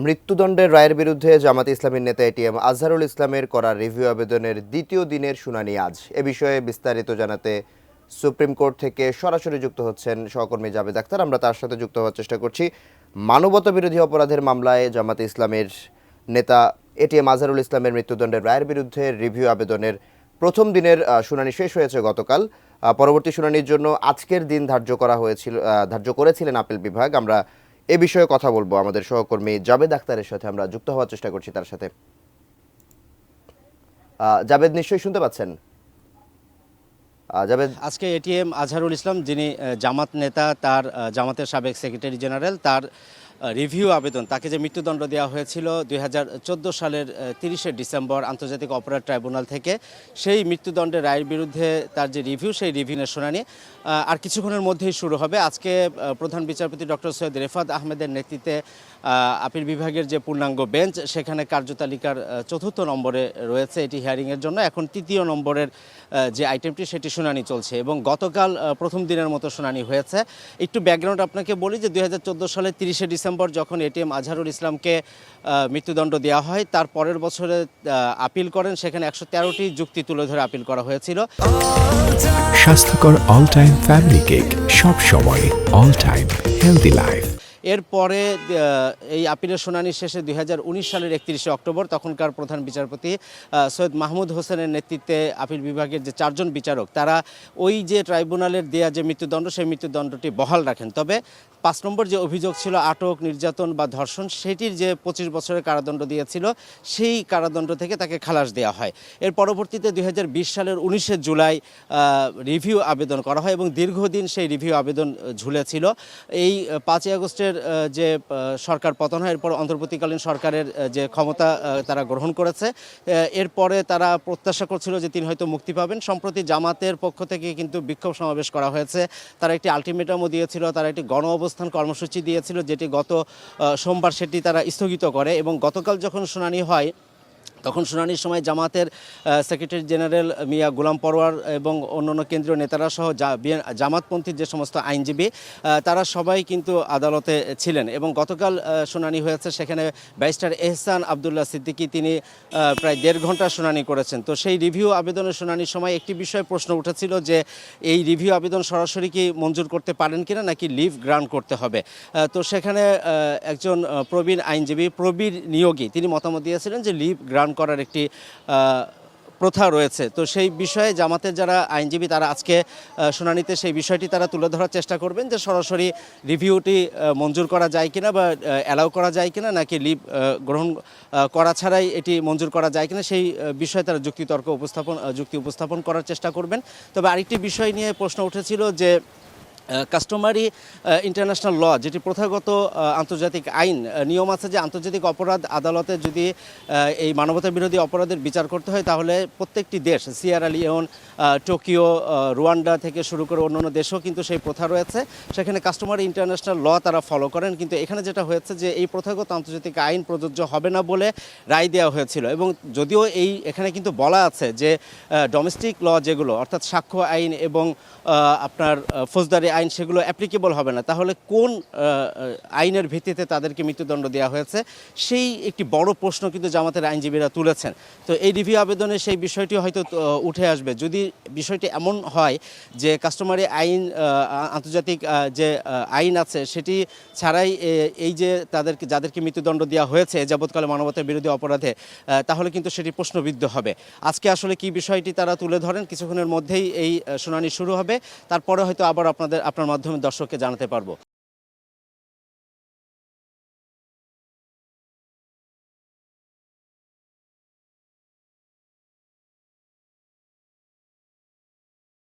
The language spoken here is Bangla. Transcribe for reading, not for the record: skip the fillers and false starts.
মৃত্যুদণ্ডের রায়ের বিরুদ্ধে জামাতে ইসলামীর নেতা এটিএম আজহারুল ইসলামের করা রিভিউ আবেদনের দ্বিতীয় দিনের শুনানি আজ। এ বিষয়ে বিস্তারিত জানাতে সুপ্রিম কোর্ট থেকে সরাসরি যুক্ত হচ্ছেন সহকর্মী জাবেদ আখতার। আমরা তার সাথে যুক্ত হওয়ার চেষ্টা করছি। মানবতা বিরোধী অপরাধের মামলায় জামাতে ইসলামের নেতা এটিএম আজহারুল ইসলামের মৃত্যুদণ্ডের রায়ের বিরুদ্ধে রিভিউ আবেদনের প্রথম দিনের শুনানি শেষ হয়েছে গতকাল। পরবর্তী শুনানির জন্য আজকের দিন ধার্য করেছিলেন আপিল বিভাগ। আমরা এ বিষয়ে কথা বলবো আমাদের সহকর্মী জাবেদ আখতারের সাথে। আমরা যুক্ত হওয়ার চেষ্টা করছি তার সাথে। জাবেদ, নিশ্চয়ই শুনতে পাচ্ছেন? জাবেদ, আজকে এটিএম আজহারুল ইসলাম, যিনি জামাত নেতা, তার জামাতের সাবেক সেক্রেটারি জেনারেল, তার রিভিউ আবেদন, তাকে যে মৃত্যুদণ্ড দেওয়া হয়েছিল 2014 সালের 30শে ডিসেম্বর আন্তর্জাতিক অপরাধ ট্রাইব্যুনাল থেকে, সেই মৃত্যুদণ্ডের রায়ের বিরুদ্ধে তার যে রিভিউ, সেই রিভিউয়ের শুনানি আর কিছুক্ষণের মধ্যেই শুরু হবে। আজকে প্রধান বিচারপতি ডক্টর সৈয়দ রেফাত আহমেদের নেতৃত্বে আপিল বিভাগের যে পূর্ণাঙ্গ বেঞ্চ, সেখানে কার্যতালিকার 4র্থ নম্বরে রয়েছে এটি হিয়ারিংয়ের জন্য। এখন 3য় নম্বরের যে আইটেমটি, সেটি শুনানি চলছে এবং গতকাল প্রথম দিনের মতো শুনানি হয়েছে। একটু ব্যাকগ্রাউন্ড আপনাকে বলি যে 2014 সালের 30শে ডিসেম্বর যখন এটিএম আজহারুল ইসলামকে মৃত্যুদণ্ড দেওয়া হয়, তার পরের বছরে আপিল করেন। সেখানে 113টি যুক্তি তুলে ধরে আপিল করা হয়েছিল। স্বাস্থ্যকর অল টাইম ফ্যামিলি কেক, সব সময় অল টাইম হেলদি লাইফ। এরপরে এই আপিলের শুনানি শেষে 2019 সালের 31শে অক্টোবর তখনকার প্রধান বিচারপতি সৈয়দ মাহমুদ হোসেনের নেতৃত্বে আপিল বিভাগের যে 4 জন বিচারক, তারা ওই যে ট্রাইব্যুনালের দেয়া যে মৃত্যুদণ্ড, সেই মৃত্যুদণ্ডটি বহাল রাখেন। তবে 5 নম্বর যে অভিযোগ ছিল আটক, নির্যাতন বা ধর্ষণ, সেটির যে 25 বছরের কারাদণ্ড দিয়েছিল, সেই কারাদণ্ড থেকে তাকে খালাস দেওয়া হয়। এর পরবর্তীতে 2020 সালের 19শে জুলাই রিভিউ আবেদন করা হয় এবং দীর্ঘদিন সেই রিভিউ আবেদন ঝুলেছিল। এই 5ই আগস্টের যে সরকার পতন হয়, এরপর অন্তর্বর্তীকালীন সরকারের যে ক্ষমতা তারা গ্রহণ করেছে, এরপরে তারা প্রত্যাশা করছিল যে তিনি হয়তো মুক্তি পাবেন। সম্প্রতি জামাতের পক্ষ থেকে কিন্তু বিক্ষোভ সমাবেশ করা হয়েছে। তারা একটি আলটিমেটামও দিয়েছিল, তারা একটি গণ অবস্থান কর্মসূচি দিয়েছিল, যেটি গত সোমবার সেটি তারা স্থগিত করে। এবং গতকাল যখন শুনানি হয়, তখন শুনানির সময় জামাতের সেক্রেটারি জেনারেল মিয়া গোলাম পরোয়ার এবং অন্যান্য কেন্দ্রীয় নেতারা সহ জামাতপন্থীর যে সমস্ত আইনজীবী, তারা সবাই কিন্তু আদালতে ছিলেন। এবং গতকাল শুনানি হয়েছে, সেখানে ব্যারিস্টার এহসান আবদুল্লাহ সিদ্দিকী, তিনি প্রায় 1.5 ঘন্টা শুনানি করেছেন। তো সেই রিভিউ আবেদনের শুনানির সময় একটি বিষয়ে প্রশ্ন উঠেছিল যে এই রিভিউ আবেদন সরাসরি কি মঞ্জুর করতে পারেন কিনা, নাকি লিভ গ্রান্ট করতে হবে। তো সেখানে একজন প্রবীণ আইনজীবী, প্রবীর নিয়োগী, তিনি মতামত দিয়েছিলেন যে লিভ গ্রান্ট করার একটি প্রথা রয়েছে। তো সেই বিষয়ে জামাতের যারা আইনজীবী, তারা আজকে শুনানিতে সেই বিষয়টি তারা তুলে ধরার চেষ্টা করবেন যে সরাসরি রিভিউটি মঞ্জুর করা যায় কিনা বা অ্যালাউ করা যায় কিনা, নাকি লিভ গ্রহণ করা ছাড়াই এটি মঞ্জুর করা যায় কিনা, সেই বিষয়ে তারা যুক্তি উপস্থাপন করার চেষ্টা করবেন। তবে আরেকটি বিষয় নিয়ে প্রশ্ন উঠেছিল যে কাস্টমারি ইন্টারন্যাশনাল ল, যেটি প্রথাগত আন্তর্জাতিক আইন, নিয়ম আছে যে আন্তর্জাতিক অপরাধ আদালতে যদি এই মানবতা বিরোধী অপরাধের বিচার করতে হয়, তাহলে প্রত্যেকটি দেশ, সিয়েরা লিওন, টোকিও, রুয়ান্ডা থেকে শুরু করে অন্যান্য দেশেও কিন্তু সেই প্রথা রয়েছে। সেখানে কাস্টমারি ইন্টারন্যাশনাল ল তারা ফলো করেন। কিন্তু এখানে যেটা হয়েছে যে এই প্রথাগত আন্তর্জাতিক আইন প্রযোজ্য হবে না বলে রায় দেওয়া হয়েছিল। এবং যদিও এখানে কিন্তু বলা আছে যে ডোমেস্টিক ল যেগুলো, অর্থাৎ সাক্ষ্য আইন এবং আপনার ফৌজদারি আইন, সেগুলো অ্যাপ্লিকেবল হবে না। তাহলে কোন আইনের ভিত্তিতে তাদেরকে মৃত্যুদণ্ড দেওয়া হয়েছে, সেই একটি বড় প্রশ্ন কিন্তু জামাতের আইনজীবীরা তুলেছেন। তো এই রিভিউ আবেদনে সেই বিষয়টি হয়তো উঠে আসবে। যদি বিষয়টি এমন হয় যে কাস্টমারি আইন, আন্তর্জাতিক যে আইন আছে, সেটি ছাড়াই এই যে যাদেরকে মৃত্যুদণ্ড দেওয়া হয়েছে যাবৎকালে মানবতা বিরোধী অপরাধে, তাহলে কিন্তু সেটি প্রশ্নবিদ্ধ হবে। আজকে আসলে কি বিষয়টি তারা তুলে ধরেন, কিছুক্ষণের মধ্যেই এই শুনানি শুরু হবে। তারপরে হয়তো আবার আপনার মাধ্যমে দর্শককে জানাতে পারবো।